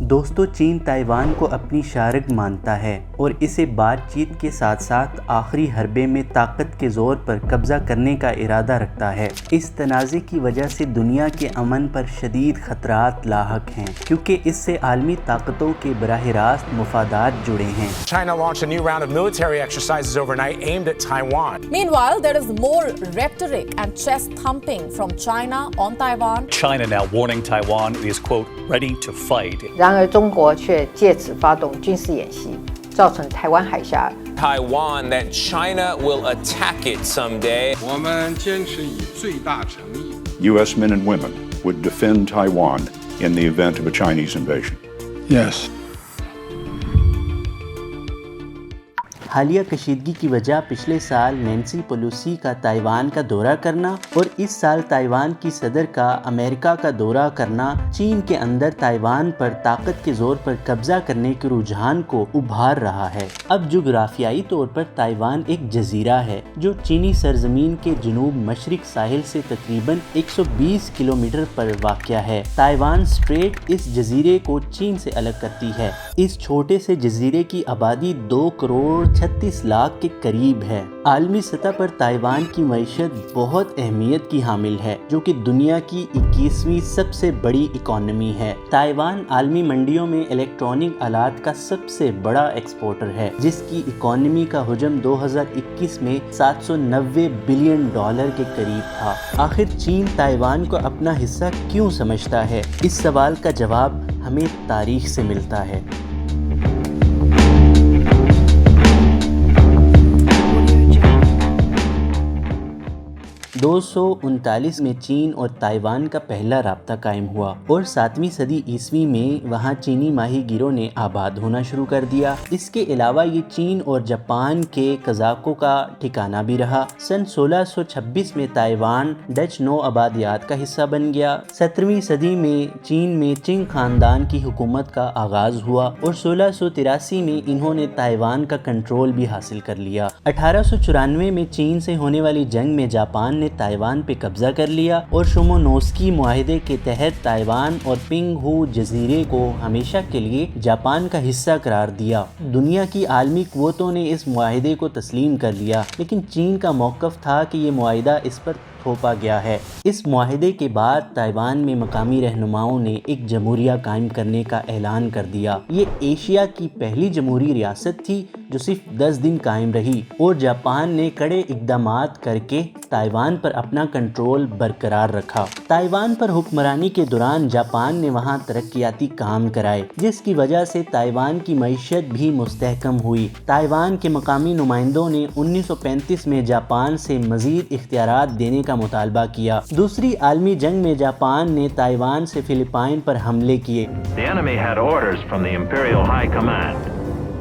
دوستو چین تائیوان کو اپنی شارک مانتا ہے اور اسے بات چیت کے ساتھ ساتھ آخری حربے میں طاقت کے زور پر قبضہ کرنے کا ارادہ رکھتا ہے۔ اس تنازع کی وجہ سے دنیا کے امن پر شدید خطرات لاحق ہیں کیونکہ اس سے عالمی طاقتوں کے براہ راست مفادات جڑے ہیں۔ China launched a new round of military exercises overnight aimed at Taiwan. Meanwhile, there is more rhetoric and chest thumping from China on Taiwan. China now warning Taiwan is, quote, ready to fight. 然而，中国却借此发动军事演习，造成台湾海峡 Taiwan that China will attack it someday. 我们坚持以最大诚意。 U.S. men and women would defend Taiwan in the event of a Chinese invasion. Yes. حالیہ کشیدگی کی وجہ پچھلے سال Nancy Pelosi کا Taiwan کا دورہ کرنا اور اس سال تائیوان کی صدر کا امریکہ کا دورہ کرنا چین کے اندر تائیوان پر طاقت کے زور پر قبضہ کرنے کے رجحان کو ابھار رہا ہے۔ اب جغرافیائی طور پر تائیوان ایک جزیرہ ہے جو چینی سرزمین کے جنوب مشرق ساحل سے تقریباً 120 کلومیٹر پر واقع ہے۔ تائیوان اسٹریٹ اس جزیرے کو چین سے الگ کرتی ہے۔ اس چھوٹے سے جزیرے کی آبادی 2 کروڑ 36 لاکھ کے قریب ہے۔ عالمی سطح پر تائیوان کی معیشت بہت اہمیت کی حامل ہے جو کہ دنیا کی 21ویں سب سے بڑی اکانومی ہے۔ تائیوان عالمی منڈیوں میں الیکٹرانک آلات کا سب سے بڑا ایکسپورٹر ہے جس کی اکانومی کا حجم 2021 میں $790 بلین کے قریب تھا۔ آخر چین تائیوان کو اپنا حصہ کیوں سمجھتا ہے؟ اس سوال کا جواب ہمیں تاریخ سے ملتا ہے۔ 239 میں چین اور تائیوان کا پہلا رابطہ قائم ہوا اور 7ویں صدی عیسوی میں وہاں چینی ماہی گیروں نے آباد ہونا شروع کر دیا۔ اس کے علاوہ یہ چین اور جاپان کے قزاقوں کا ٹھکانہ بھی رہا۔ سن 1626 میں تائیوان ڈچ نو آبادیات کا حصہ بن گیا۔ 17ویں صدی میں چین میں چنگ خاندان کی حکومت کا آغاز ہوا اور 1683 میں انہوں نے تائیوان کا کنٹرول بھی حاصل کر لیا۔ 1894 میں چین سے ہونے والی جنگ میں جاپان نے تائیوان پہ قبضہ کر لیا اور شومونوسکی معاہدے کے تحت تائیوان اور پنگ ہو جزیرے کو ہمیشہ کے لیے جاپان کا حصہ قرار دیا۔ دنیا کی عالمی قوتوں نے اس معاہدے کو تسلیم کر لیا لیکن چین کا موقف تھا کہ یہ معاہدہ اس پر تھوپا گیا ہے۔ اس معاہدے کے بعد تائیوان میں مقامی رہنماؤں نے ایک جمہوریہ قائم کرنے کا اعلان کر دیا۔ یہ ایشیا کی پہلی جمہوری ریاست تھی جو صرف 10 دن قائم رہی اور جاپان نے کڑے اقدامات کر کے تائیوان پر اپنا کنٹرول برقرار رکھا۔ تائیوان پر حکمرانی کے دوران جاپان نے وہاں ترقیاتی کام کرائے جس کی وجہ سے تائیوان کی معیشت بھی مستحکم ہوئی۔ تائیوان کے مقامی نمائندوں نے 1935 میں جاپان سے مزید اختیارات دینے کا مطالبہ کیا۔ دوسری عالمی جنگ میں جاپان نے تائیوان سے فلپائن پر حملے کیے۔ The enemy had orders from the Imperial High Command.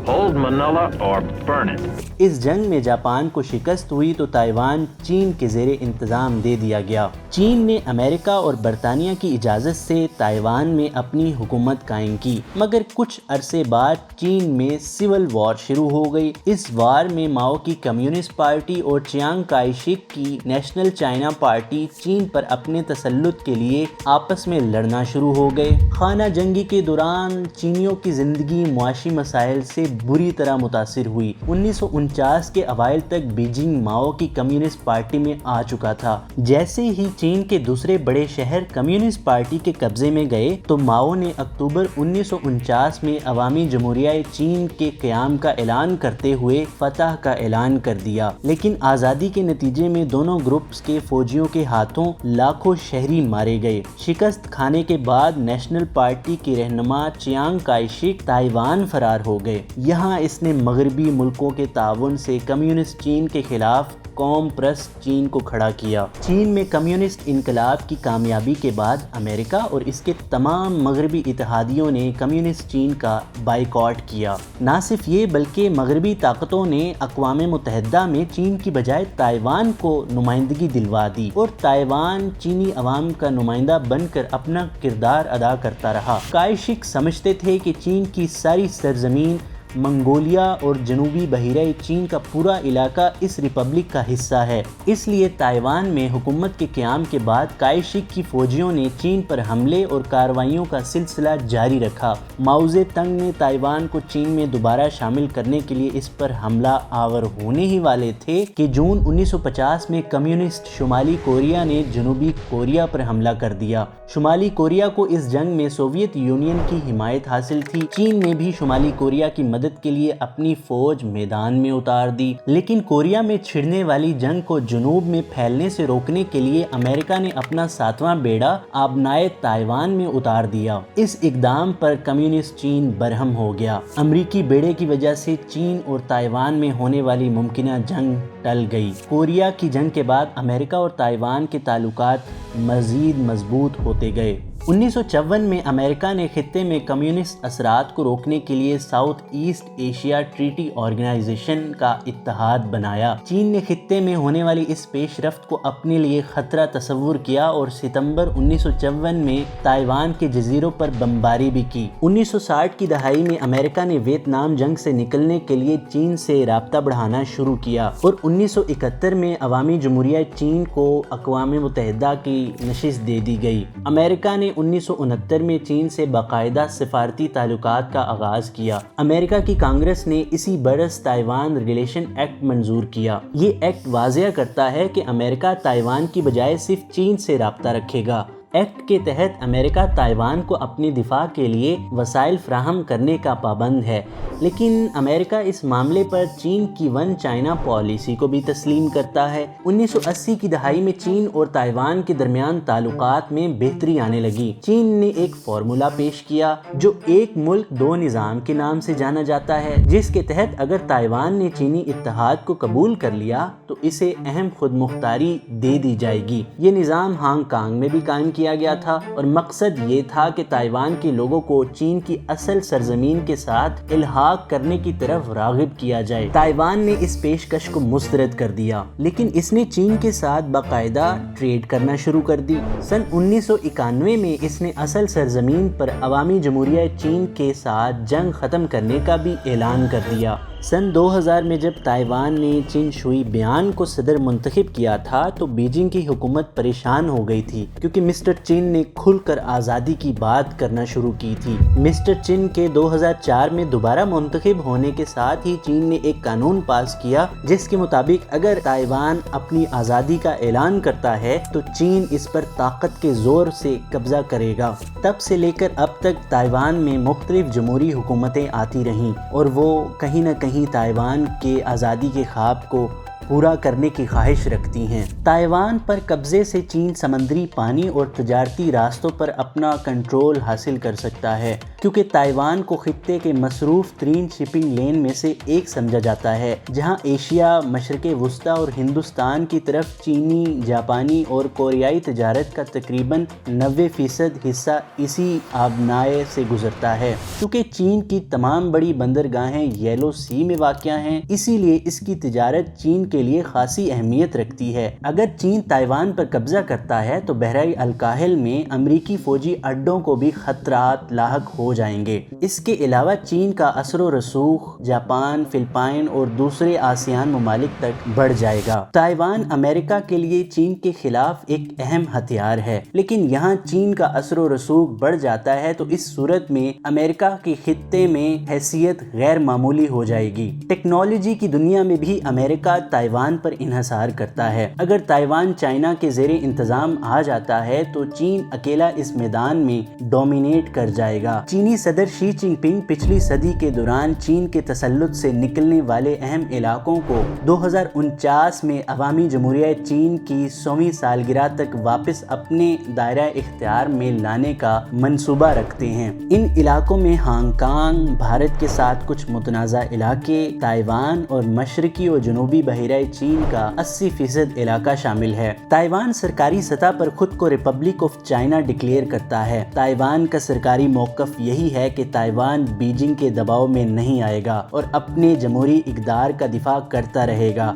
Hold Manila or burn it. اس جنگ میں جاپان کو شکست ہوئی تو تائیوان چین کے زیر انتظام دے دیا گیا۔ چین نے امریکہ اور برطانیہ کی اجازت سے تائیوان میں اپنی حکومت قائم کی مگر کچھ عرصے بعد چین میں سول وار شروع ہو گئی۔ اس وار میں ماؤ کی کمیونسٹ پارٹی اور چیانگ کائی شیک کی نیشنل چائنا پارٹی چین پر اپنے تسلط کے لیے آپس میں لڑنا شروع ہو گئے۔ خانہ جنگی کے دوران چینیوں کی زندگی معاشی مسائل سے بری طرح متاثر ہوئی۔ 1949 کے اوائل تک بیجنگ ماؤ کی کمیونسٹ پارٹی میں آ چکا تھا۔ جیسے ہی چین کے دوسرے بڑے شہر کمیونسٹ پارٹی کے قبضے میں گئے تو ماؤ نے اکتوبر 1949 میں عوامی جمہوریہ چین کے قیام کا اعلان کرتے ہوئے فتح کا اعلان کر دیا، لیکن آزادی کے نتیجے میں دونوں گروپس کے فوجیوں کے ہاتھوں لاکھوں شہری مارے گئے۔ شکست کھانے کے بعد نیشنل پارٹی کی رہنما چیانگ کائی شیک تائیوان فرار ہو گئے۔ یہاں اس نے مغربی ملکوں کے تعاون سے کمیونسٹ چین کے خلاف قوم پرست چین کو کھڑا کیا۔ چین میں کمیونسٹ انقلاب کی کامیابی کے بعد امریکہ اور اس کے تمام مغربی اتحادیوں نے کمیونسٹ چین کا بائیکاٹ کیا۔ نہ صرف یہ بلکہ مغربی طاقتوں نے اقوام متحدہ میں چین کی بجائے تائیوان کو نمائندگی دلوا دی اور تائیوان چینی عوام کا نمائندہ بن کر اپنا کردار ادا کرتا رہا۔ کائی شک سمجھتے تھے کہ چین کی ساری سرزمین منگولیا اور جنوبی بحیرہ چین کا پورا علاقہ اس ریپبلک کا حصہ ہے، اس لیے تائیوان میں حکومت کے قیام کے بعد کائی شک کی فوجیوں نے چین پر حملے اور کارروائیوں کا سلسلہ جاری رکھا۔ ماؤ زے تنگ نے تائیوان کو چین میں دوبارہ شامل کرنے کے لیے اس پر حملہ آور ہونے ہی والے تھے کہ جون 1950 میں کمیونسٹ شمالی کوریا نے جنوبی کوریا پر حملہ کر دیا۔ شمالی کوریا کو اس جنگ میں سوویت یونین کی حمایت حاصل تھی۔ چین نے بھی شمالی کوریا کی مدد کے لیے اپنی فوج میدان میں اتار دی، لیکن کوریا میں چھڑنے والی جنگ کو جنوب میں پھیلنے سے روکنے کے لیے امریکہ نے اپنا 7واں بیڑا آبنائے تائیوان میں اتار دیا۔ اس اقدام پر کمیونسٹ چین برہم ہو گیا۔ امریکی بیڑے کی وجہ سے چین اور تائیوان میں ہونے والی ممکنہ جنگ ٹل گئی۔ کوریا کی جنگ کے بعد امریکہ اور تائیوان کے تعلقات مزید مضبوط ہوتے گئے۔ 1954 میں امریکہ نے خطے میں کمیونسٹ اثرات کو روکنے کے لیے South East Asia Treaty Organization کا اتحاد بنایا۔ چین نے خطے میں ہونے والی اس پیش رفت کو اپنے لیے خطرہ تصور کیا اور ستمبر 1954 میں تائیوان کے جزیروں پر بمباری بھی کی۔ 1960 کی دہائی میں امریکہ نے ویتنام جنگ سے نکلنے کے لیے چین سے رابطہ بڑھانا شروع کیا اور 1971 میں عوامی جمہوریہ چین کو اقوام متحدہ کی نشست دے دی گئی۔ امریکہ نے 1969 میں چین سے باقاعدہ سفارتی تعلقات کا آغاز کیا۔ امریکہ کی کانگریس نے اسی برس تائیوان ریلیشن ایکٹ منظور کیا۔ یہ ایکٹ واضح کرتا ہے کہ امریکہ تائیوان کی بجائے صرف چین سے رابطہ رکھے گا۔ ایکٹ کے تحت امریکہ تائیوان کو اپنی دفاع کے لیے وسائل فراہم کرنے کا پابند ہے، لیکن امریکہ اس معاملے پر چین کی ون چائنا پالیسی کو بھی تسلیم کرتا ہے۔ 1980 کی دہائی میں چین اور تائیوان کے درمیان تعلقات میں بہتری آنے لگی۔ چین نے ایک فارمولا پیش کیا جو ایک ملک دو نظام کے نام سے جانا جاتا ہے، جس کے تحت اگر تائیوان نے چینی اتحاد کو قبول کر لیا تو اسے اہم خود مختاری دے دی جائے گی۔ یہ نظام ہانگ کانگ میں بھی قائم کیا گیا تھا اور مقصد یہ تھا کہ تائیوان کے لوگوں کو چین کی اصل سرزمین کے ساتھ الحاق کرنے کی طرف راغب کیا جائے۔ تائیوان نے اس پیشکش کو مسترد کر دیا، لیکن اس نے چین کے ساتھ باقاعدہ ٹریڈ کرنا شروع کر دی۔ سن 1991 میں اس نے اصل سرزمین پر عوامی جمہوریہ چین کے ساتھ جنگ ختم کرنے کا بھی اعلان کر دیا۔ سن 2000 میں جب تائیوان نے چین شوئی بیان کو صدر منتخب کیا تھا تو بیجنگ کی حکومت پریشان ہو گئی تھی، کیونکہ مسٹر چین نے کھل کر آزادی کی بات کرنا شروع کی تھی۔ مسٹر چین کے 2004 میں دوبارہ منتخب ہونے کے ساتھ ہی چین نے ایک قانون پاس کیا جس کے مطابق اگر تائیوان اپنی آزادی کا اعلان کرتا ہے تو چین اس پر طاقت کے زور سے قبضہ کرے گا۔ تب سے لے کر اب تک تائیوان میں مختلف جمہوری حکومتیں آتی رہیں اور وہ کہیں نہ کہیں تائیوان کے آزادی کے خواب کو پورا کرنے کی خواہش رکھتی ہیں۔ تائیوان پر قبضے سے چین سمندری پانی اور تجارتی راستوں پر اپنا کنٹرول حاصل کر سکتا ہے، کیونکہ تائیوان کو خطے کے مصروف ترین شپنگ لین میں سے ایک سمجھا جاتا ہے، جہاں ایشیا، مشرق وسطی اور ہندوستان کی طرف چینی، جاپانی اور کوریائی تجارت کا تقریباً 90% حصہ اسی آبنائے سے گزرتا ہے۔ چونکہ چین کی تمام بڑی بندرگاہیں یلو سی میں واقع ہیں، اسی لیے اس کی تجارت چین کے لیے خاصی اہمیت رکھتی ہے۔ اگر چین تائیوان پر قبضہ کرتا ہے تو بحیرہ الکاہل میں امریکی فوجی اڈوں کو بھی خطرات لاحق ہو جائیں گے۔ اس کے علاوہ چین کا اثر و رسوخ جاپان، فلپائن اور دوسرے آسیان ممالک تک بڑھ جائے گا۔ تائیوان امریکہ کے لیے چین کے خلاف ایک اہم ہتھیار ہے، لیکن یہاں چین کا اثر و رسوخ بڑھ جاتا ہے تو اس صورت میں امریکہ کے خطے میں حیثیت غیر معمولی ہو جائے گی۔ ٹیکنالوجی کی دنیا میں بھی امریکہ تائیوان پر انحصار کرتا ہے۔ اگر تائیوان چائنا کے زیر انتظام آ جاتا ہے تو چین اکیلا اس میدان میں ڈومینیٹ کر جائے گا۔ چینی صدر شی جن پنگ پچھلی صدی کے دوران چین کے تسلط سے نکلنے والے اہم علاقوں کو 2049 میں عوامی جمہوریہ چین کی 100ویں سالگرہ تک واپس اپنے دائرہ اختیار میں لانے کا منصوبہ رکھتے ہیں۔ ان علاقوں میں ہانگ کانگ، بھارت کے ساتھ کچھ متنازع علاقے، تائیوان اور مشرقی اور جنوبی بحیرہ چین کا 80% علاقہ شامل ہے۔ تائیوان سرکاری سطح پر خود کو ریپبلک آف چائنا ڈکلیئر کرتا ہے۔ تائیوان کا سرکاری موقف یہی ہے کہ تائیوان بیجنگ کے دباؤ میں نہیں آئے گا اور اپنے جمہوری اقدار کا دفاع کرتا رہے گا۔